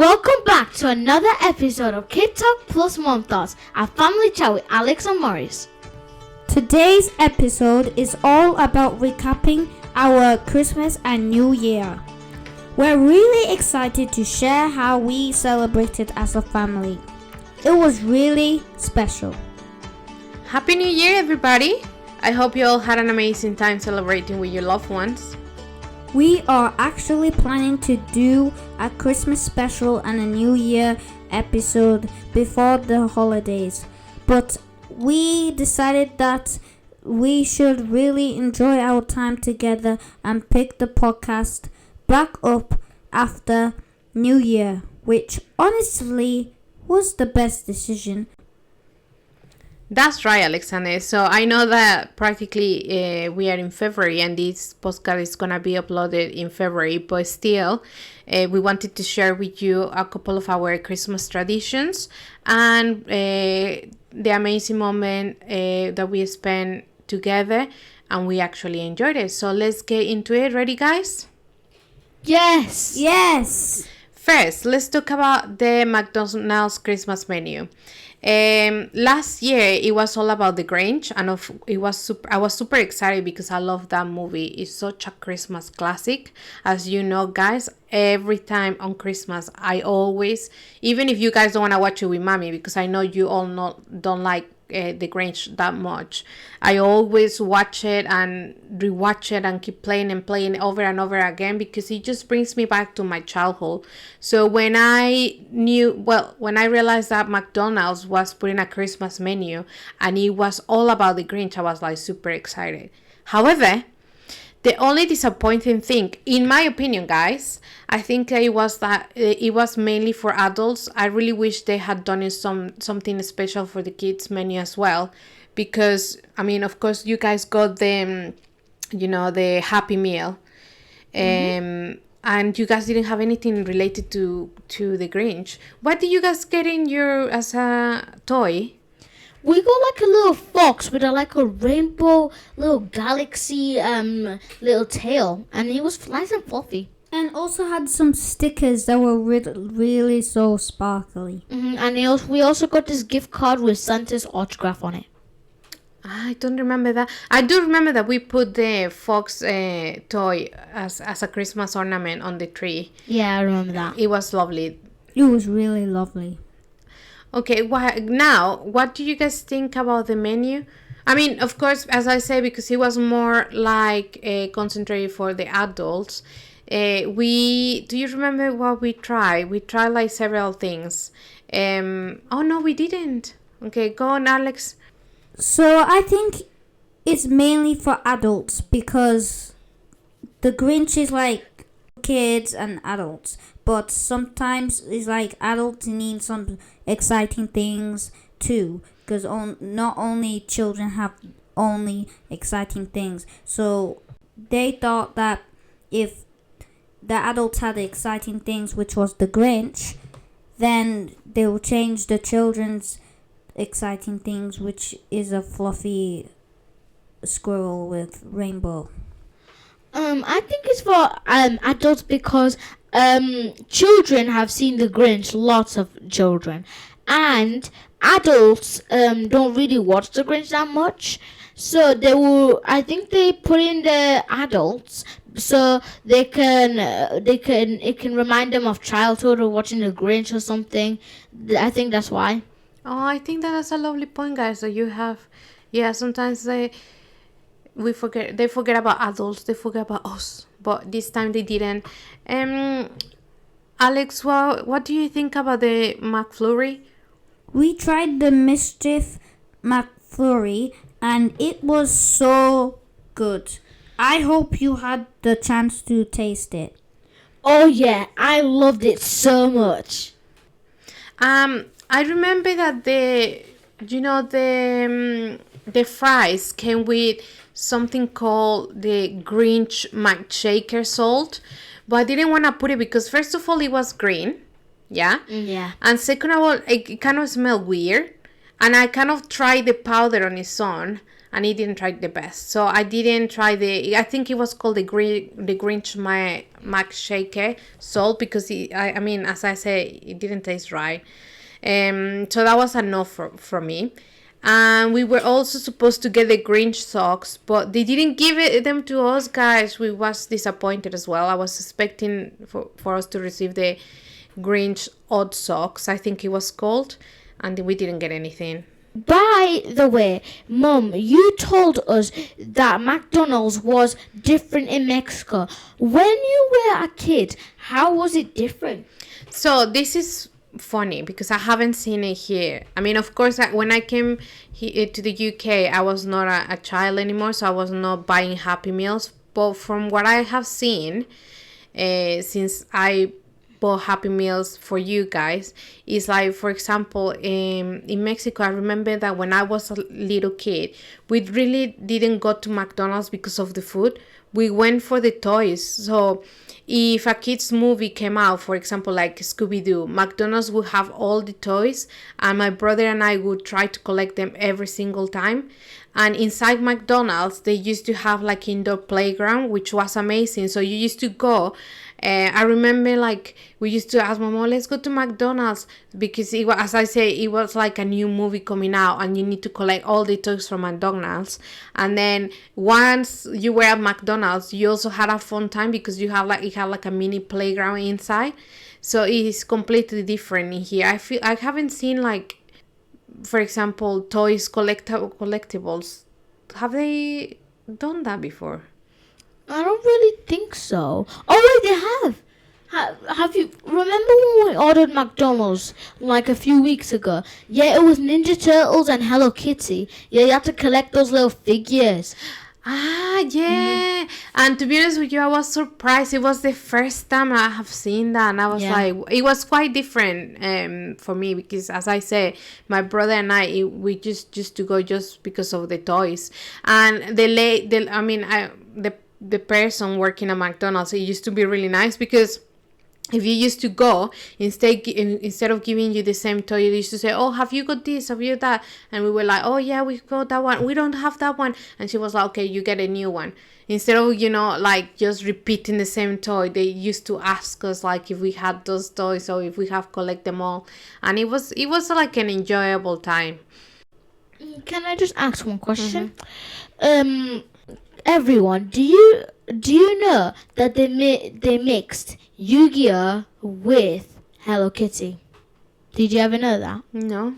Welcome back to another episode of Kid Talk Plus Mom Thoughts, a family chat with Alex and Maurice. Today's episode is all about recapping our Christmas and New Year. We're really excited to share how we celebrated as a family. It was really special. Happy New Year, everybody! I hope you all had an amazing time celebrating with your loved ones. We are actually planning to do a Christmas special and a New Year episode before the holidays, but we decided that we should really enjoy our time together and pick the podcast back up after New Year, which honestly was the best decision. That's right, Alexander. So I know that practically we are in February and this podcast is going to be uploaded in February, but still we wanted to share with you a couple of our Christmas traditions and the amazing moment that we spent together and we actually enjoyed it. So let's get into it. Ready, guys? Yes! First, let's talk about the McDonald's Christmas menu. Last year it was all about the Grinch, and I was super excited because I love that movie. It's such a Christmas classic. As you know, guys, every time on Christmas I always, even if you guys don't want to watch it with mommy, because I know you all don't like the Grinch that much, I always watch it and rewatch it and keep playing over and over again because it just brings me back to my childhood. So when I realized that McDonald's was putting a Christmas menu and it was all about the Grinch, I was like super excited. However, the only disappointing thing, in my opinion, guys, I think it was mainly for adults. I really wish they had done something special for the kids menu as well, because I mean, of course, you guys got the Happy Meal, and you guys didn't have anything related to the Grinch. What did you guys get in your as a toy? We got like a little fox with a rainbow little galaxy little tail, and it was nice and fluffy. And also had some stickers that were really so sparkly. And we also got this gift card with Santa's autograph on it. I don't remember that. I do remember that we put the fox toy as a Christmas ornament on the tree. Yeah, I remember that. It was lovely. It was really lovely. Okay, now, what do you guys think about the menu? I mean, of course, as I say, because it was more like concentrated for the adults. Do you remember what we tried? We tried like several things. Oh no, we didn't. Okay, go on, Alex. So I think it's mainly for adults because the Grinch is like kids and adults. But sometimes it's like adults need some exciting things too, because not only children have only exciting things. So they thought that if the adults had the exciting things, which was the Grinch, then they will change the children's exciting things, which is a fluffy squirrel with rainbow. I think it's for adults because children have seen the Grinch, lots of children, and adults don't really watch the Grinch that much. So I think they put in the adults so it can remind them of childhood or watching the Grinch or something. I think that's why. Oh, I think that's a lovely point, guys. That you have, sometimes they forget about adults, they forget about us, but this time they didn't. Alex, what do you think about the McFlurry? We tried the Mischief McFlurry and it was so good. I hope you had the chance to taste it. Oh yeah, I loved it so much. I remember that the fries came with something called the Grinch McShaker salt, but I didn't want to put it because first of all it was green, yeah, and second of all it kind of smelled weird, and I kind of tried the powder on its own, and it didn't try the best. So I didn't try I think it was called the Grinch Mac Shaker salt, because I mean, as I say, it didn't taste right. So that was a no for me. And we were also supposed to get the Grinch socks, but they didn't give them to us, guys. We was disappointed as well. I was expecting for us to receive the Grinch odd socks, I think it was called, and we didn't get anything. By the way, Mum, you told us that McDonald's was different in Mexico. When you were a kid, how was it different? So this is funny because I haven't seen it here. I mean, of course, when I came to the UK, I was not a child anymore, so I was not buying Happy Meals. But from what I have seen, since I bought Happy Meals for you guys, is like, for example, in Mexico, I remember that when I was a little kid, we really didn't go to McDonald's because of the food. We went for the toys. So if a kids movie came out, for example, like Scooby-Doo, McDonald's would have all the toys, and my brother and I would try to collect them every single time. And inside McDonald's, they used to have like indoor playground, which was amazing. So you used to go. I remember, like, we used to ask my mom, let's go to McDonald's, because it was, as I say, it was like a new movie coming out, and you need to collect all the toys from McDonald's. And then once you were at McDonald's, you also had a fun time because it had like a mini playground inside. So it is completely different in here. I haven't seen, like, for example, toys collectibles. Have they done that before? I don't really think so. Oh wait, they have. Have you remember when we ordered McDonald's like a few weeks ago? Yeah, it was Ninja Turtles and Hello Kitty. Yeah, you have to collect those little figures. Ah, yeah. And to be honest with you, I was surprised. It was the first time I have seen that, and I was like, it was quite different for me, because, as I say, my brother and we just used to go just because of the toys. And the person working at McDonald's, it used to be really nice, because if you used to go, instead of giving you the same toy, you used to say, oh, have you got this, have you that? And we were like, oh yeah, we got that one, we don't have that one. And she was like, okay, you get a new one. Instead of, like, just repeating the same toy, they used to ask us, like, if we had those toys or if we have collect them all. And it was like an enjoyable time. Can I just ask one question? Everyone, do you know that they mixed Yu-Gi-Oh with Hello Kitty? Did you ever know that? No.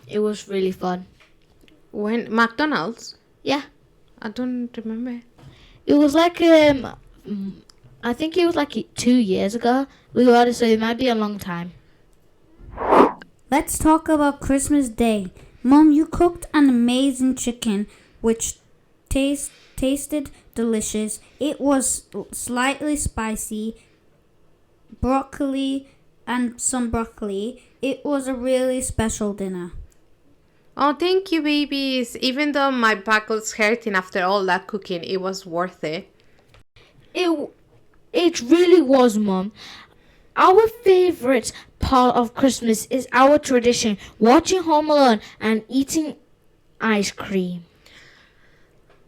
It was really fun. When McDonald's? Yeah. I don't remember. It was like I think it was like 2 years ago. We got it, so it might be a long time. Let's talk about Christmas Day. Mom, you cooked an amazing chicken, which tasted delicious. It was slightly spicy, broccoli. It was a really special dinner. Oh, thank you, babies. Even though my back was hurting after all that cooking, it was worth it. It really was, Mom. Our favorite part of Christmas is our tradition, watching Home Alone and eating ice cream.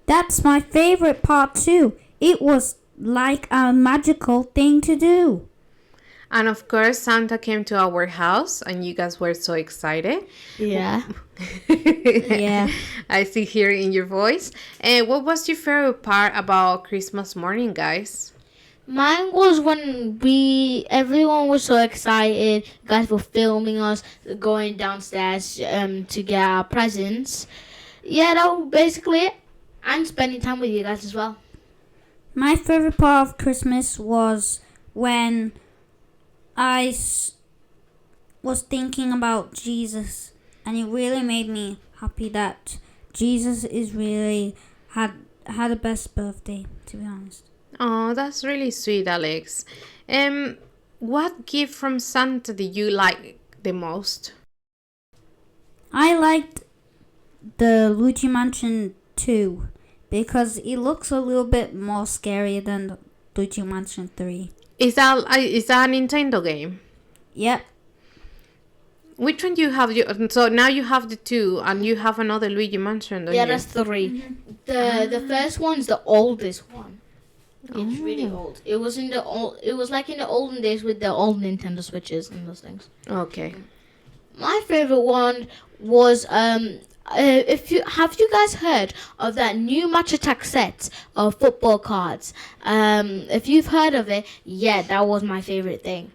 That's my favorite part too. It was like a magical thing to do. And of course, Santa came to our house, and you guys were so excited. Yeah. Yeah. I see here in your voice. And what was your favorite part about Christmas morning, guys? Mine was when everyone was so excited. Guys were filming us going downstairs to get our presents. Yeah, that was basically it. And spending time with you guys as well. My favorite part of Christmas was when I was thinking about Jesus, and it really made me happy that Jesus is really had the best birthday, to be honest. Oh, that's really sweet, Alex. What gift from Santa did you like the most? I liked the Luigi Mansion 2 because it looks a little bit more scary than Luigi Mansion 3. Is that a Nintendo game? Yep. Which one you have? So now you have the two, and you have another Luigi mentioned, don't Yeah, you? that's 3. The first one's the oldest one. It's really old. It was in the old. It was like in the olden days with the old Nintendo Switches and those things. Okay. My favorite one was if you guys heard of that new Match Attack set of football cards? If you've heard of it, yeah, that was my favorite thing.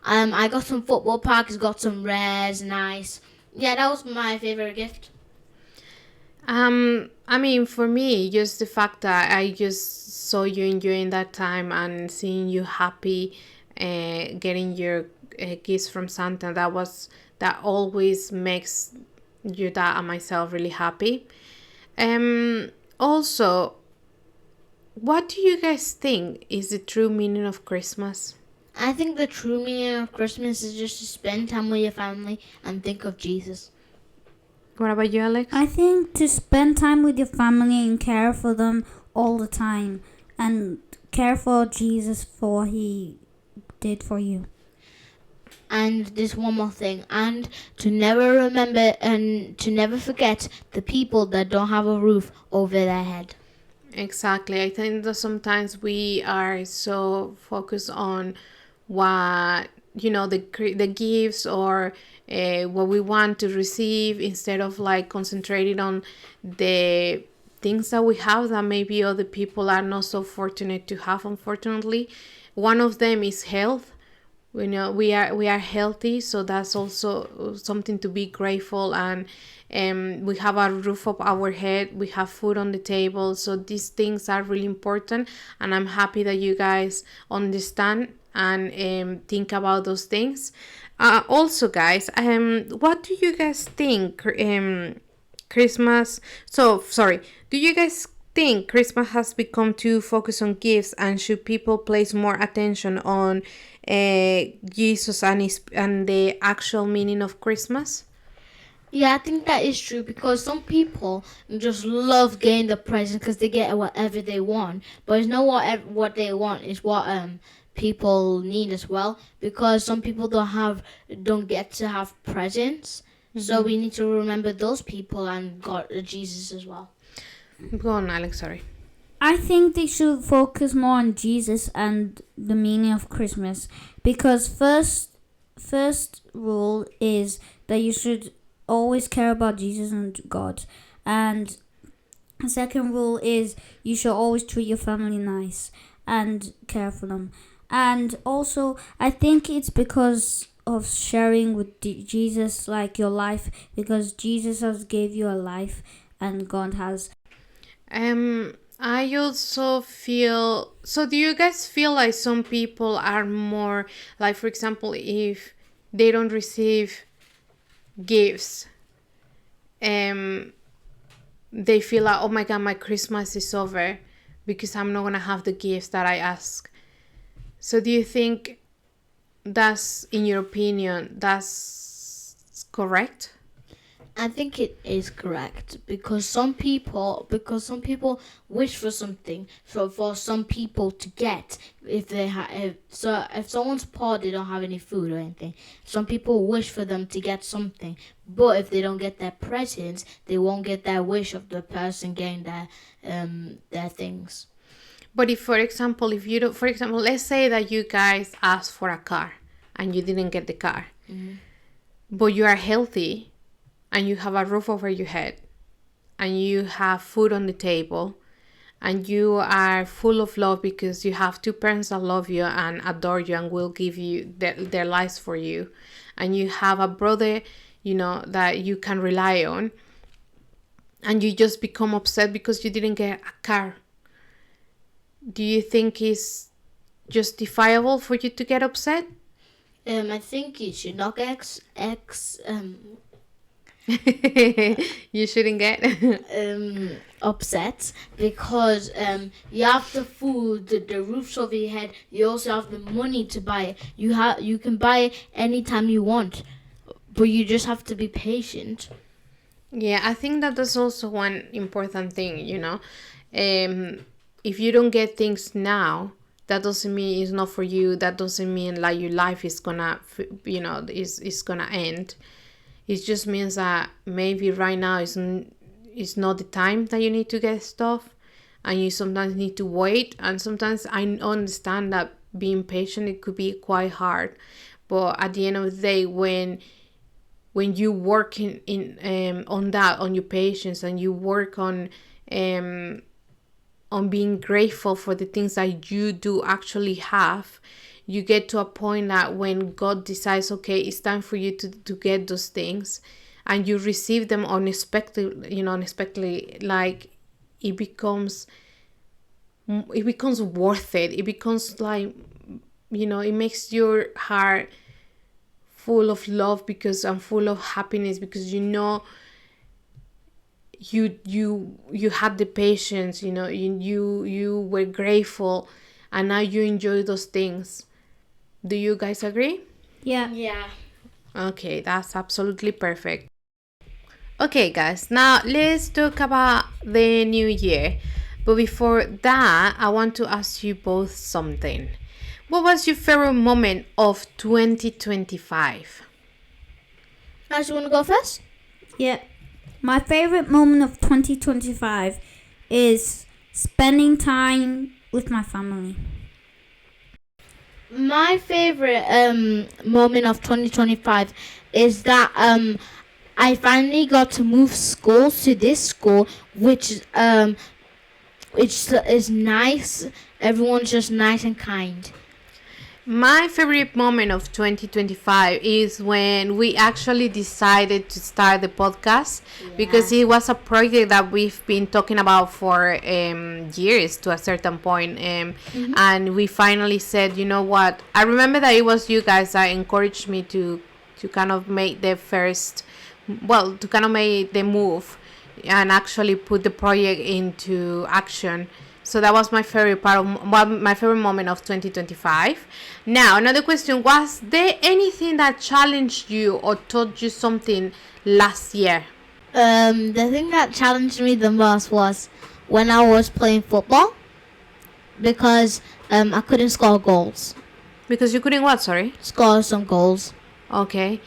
I got some football packs, got some rares, nice. Yeah, that was my favorite gift. I mean, for me, just the fact that I just saw you enjoying that time and seeing you happy, getting your gifts from Santa, that always makes your dad and myself really happy. Also, what do you guys think is the true meaning of Christmas? I think the true meaning of Christmas is just to spend time with your family and think of Jesus. What about you, Alex? I think to spend time with your family and care for them all the time and care for Jesus for what he did for you. And there's one more thing, and to never remember and to never forget the people that don't have a roof over their head. Exactly. I think that sometimes we are so focused on what the gifts or what we want to receive instead of like concentrating on the things that we have that maybe other people are not so fortunate to have, unfortunately. One of them is health. We are healthy, so that's also something to be grateful. And we have a roof over our head, we have food on the table, so these things are really important, and I'm happy that you guys understand and think about those things. Also, guys, what do you guys think Christmas, so sorry, do you guys think Christmas has become too focused on gifts, and should people place more attention on Jesus and the actual meaning of Christmas? Yeah, I think that is true because some people just love getting the present because they get whatever they want, but it's not what they want is what people need as well, because some people don't get to have presents. So we need to remember those people and God, Jesus as well. Go on, Alex, sorry. I think they should focus more on Jesus and the meaning of Christmas, because first rule is that you should always care about Jesus and God, and the second rule is you should always treat your family nice and care for them. And also, I think it's because of sharing with Jesus, like your life, because Jesus has gave you a life and God has. I also feel, so do you guys feel like some people are more like, for example, if they don't receive gifts, they feel like, oh my god, my Christmas is over because I'm not gonna have the gifts that I ask. So do you think that's, in your opinion, that's correct? I think it is correct because some people wish for something for some people to get if they if someone's poor, they don't have any food or anything. Some people wish for them to get something, but if they don't get their presents, they won't get that wish of the person getting their things. But if, for example, if you don't, for example, let's say that you guys asked for a car and you didn't get the car, but you are healthy and you have a roof over your head and you have food on the table and you are full of love because you have two parents that love you and adore you and will give you their lives for you, and you have a brother, that you can rely on, and you just become upset because you didn't get a car, do you think it's justifiable for you to get upset? I think you should not get You shouldn't get upset because you have the food, the roofs over your head. You also have the money to buy it. You can buy it anytime you want, but you just have to be patient. Yeah, I think that that's also one important thing, if you don't get things now, that doesn't mean it's not for you. That doesn't mean like your life is gonna, is gonna end. It just means that maybe right now is not the time that you need to get stuff, and you sometimes need to wait. And sometimes I understand that being patient, it could be quite hard, but at the end of the day, when you work in on that, on your patience, and you work on being grateful for the things that you do actually have, you get to a point that when God decides, okay, it's time for you to get those things, and you receive them unexpectedly, like it becomes worth it. It becomes like, it makes your heart full of love, because I'm full of happiness, because you had the patience, you were grateful, and now you enjoy those things. Do you guys agree? Yeah. Yeah. Okay, that's absolutely perfect. Okay, guys, now let's talk about the new year. But before that, I want to ask you both something. What was your favorite moment of 2025? Guys, you want to go first? Yeah. My favorite moment of 2025 is spending time with my family. My favorite moment of 2025 is that I finally got to move schools to this school, which is nice. Everyone's just nice and kind. My favorite moment of 2025 is when we actually decided to start the podcast, because it was a project that we've been talking about for years to a certain point. And we finally said, you know what? I remember that it was you guys that encouraged me to kind of make the first, well, to kind of make the move and actually put the project into action. So that was my favorite part of my favorite moment of 2025. Now, another question: was there anything that challenged you or taught you something last year? The thing that challenged me the most was when I was playing football, because I couldn't score goals. Because you couldn't what? Sorry. Score some goals. Okay.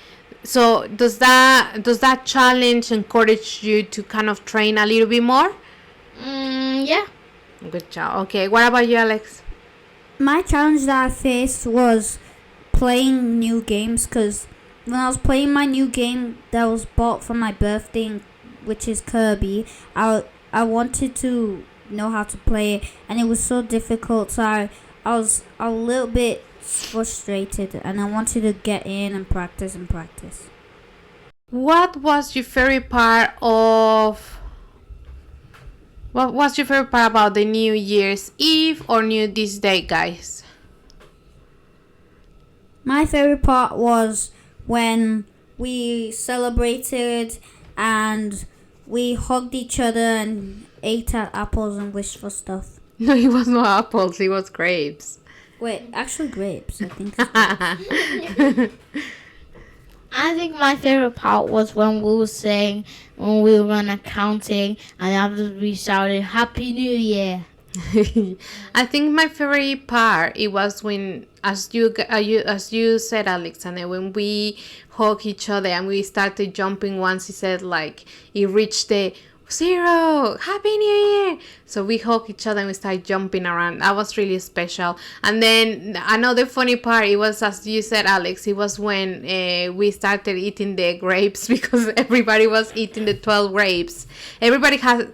So does that challenge encourage you to kind of train a little bit more? Yeah. Good job. Okay. What about you, Alex? My challenge that I faced was playing new games, because when I was playing my new game that was bought for my birthday, which is Kirby, I wanted to know how to play it, and it was so difficult, so I was a little bit frustrated, and I wanted to get in and practice and practice. What was your favorite part of What was your favorite part about the New Year's Eve or New This Day, guys? My favorite part was when we celebrated and we hugged each other and ate our apples and wished for stuff. No, it was not apples, it was grapes. Wait, actually grapes, I think. It's grapes. I think my favorite part was when we were saying, when we were on accounting, and after we shouted Happy New Year. I think my favorite part, it was when, as you said, Alexander, when we hug each other and we started jumping once he said, like, it reached the 0, Happy New Year. So we hug each other and we started jumping around. That was really special. And then another funny part, it was, as you said, Alex, it was when we started eating the grapes, because everybody was eating the 12 grapes. Everybody has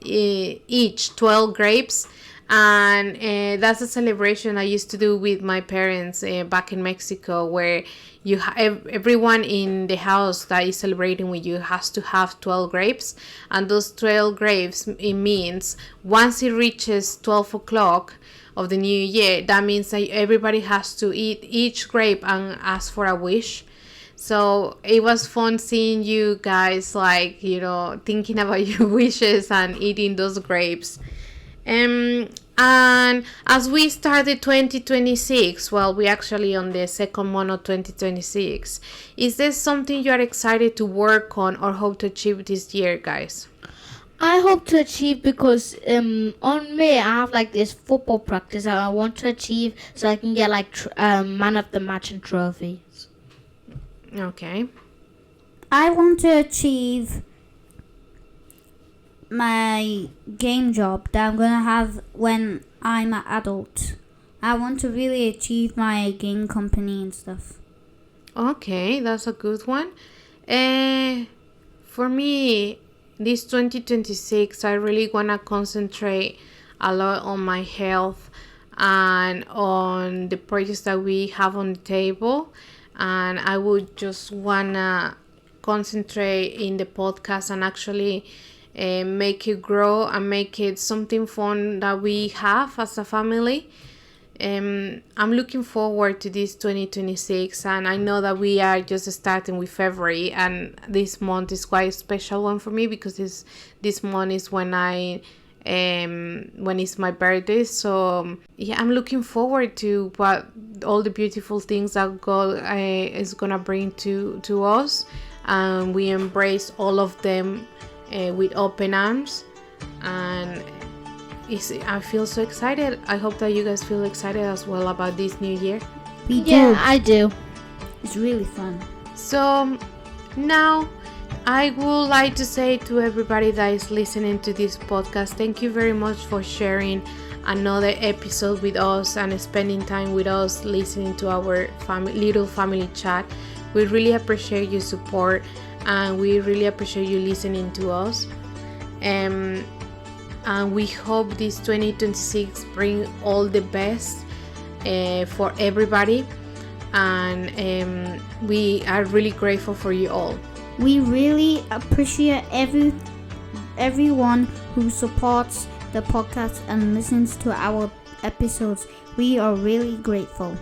each 12 grapes, and that's a celebration I used to do with my parents back in Mexico, where everyone in the house that is celebrating with you has to have 12 grapes, and those 12 grapes, it means once it reaches 12 o'clock of the new year, that means that everybody has to eat each grape and ask for a wish. So it was fun seeing you guys, like, thinking about your wishes and eating those grapes. And as we started 2026, well, we actually on the second month of 2026, is there something you are excited to work on or hope to achieve this year, guys? I hope to achieve, because on May I have like this football practice that I want to achieve, so I can get like man of the match and trophies. Okay. I want to achieve my game job that I'm gonna have when I'm an adult. I want to really achieve my game company and stuff. Okay, that's a good one. For me, this 2026, I really want to concentrate a lot on my health and on the projects that we have on the table. And I would just want to concentrate in the podcast and actually make it grow and make it something fun that we have as a family. I'm looking forward to this 2026, and I know that we are just starting with February, and this month is quite a special one for me because this month is when when it's my birthday. So yeah, I'm looking forward to what all the beautiful things that God is gonna bring to us, and we embrace all of them with open arms. And I feel so excited. I hope that you guys feel excited as well about this new year. We Yeah, do. I do. It's really fun. So now I would like to say to everybody that is listening to this podcast, thank you very much for sharing another episode with us and spending time with us listening to our little family chat. We really appreciate your support and we really appreciate you listening to us. And we hope this 2026 bring all the best for everybody, and we are really grateful for you all. We really appreciate everyone who supports the podcast and listens to our episodes. We are really grateful.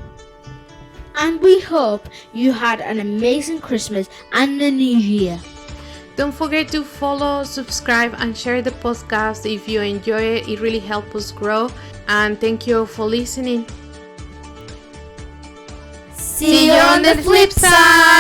And we hope you had an amazing Christmas and a new year. Don't forget to follow, subscribe, and share the podcast if you enjoy it. It really helps us grow. And thank you for listening. See you on the flip side.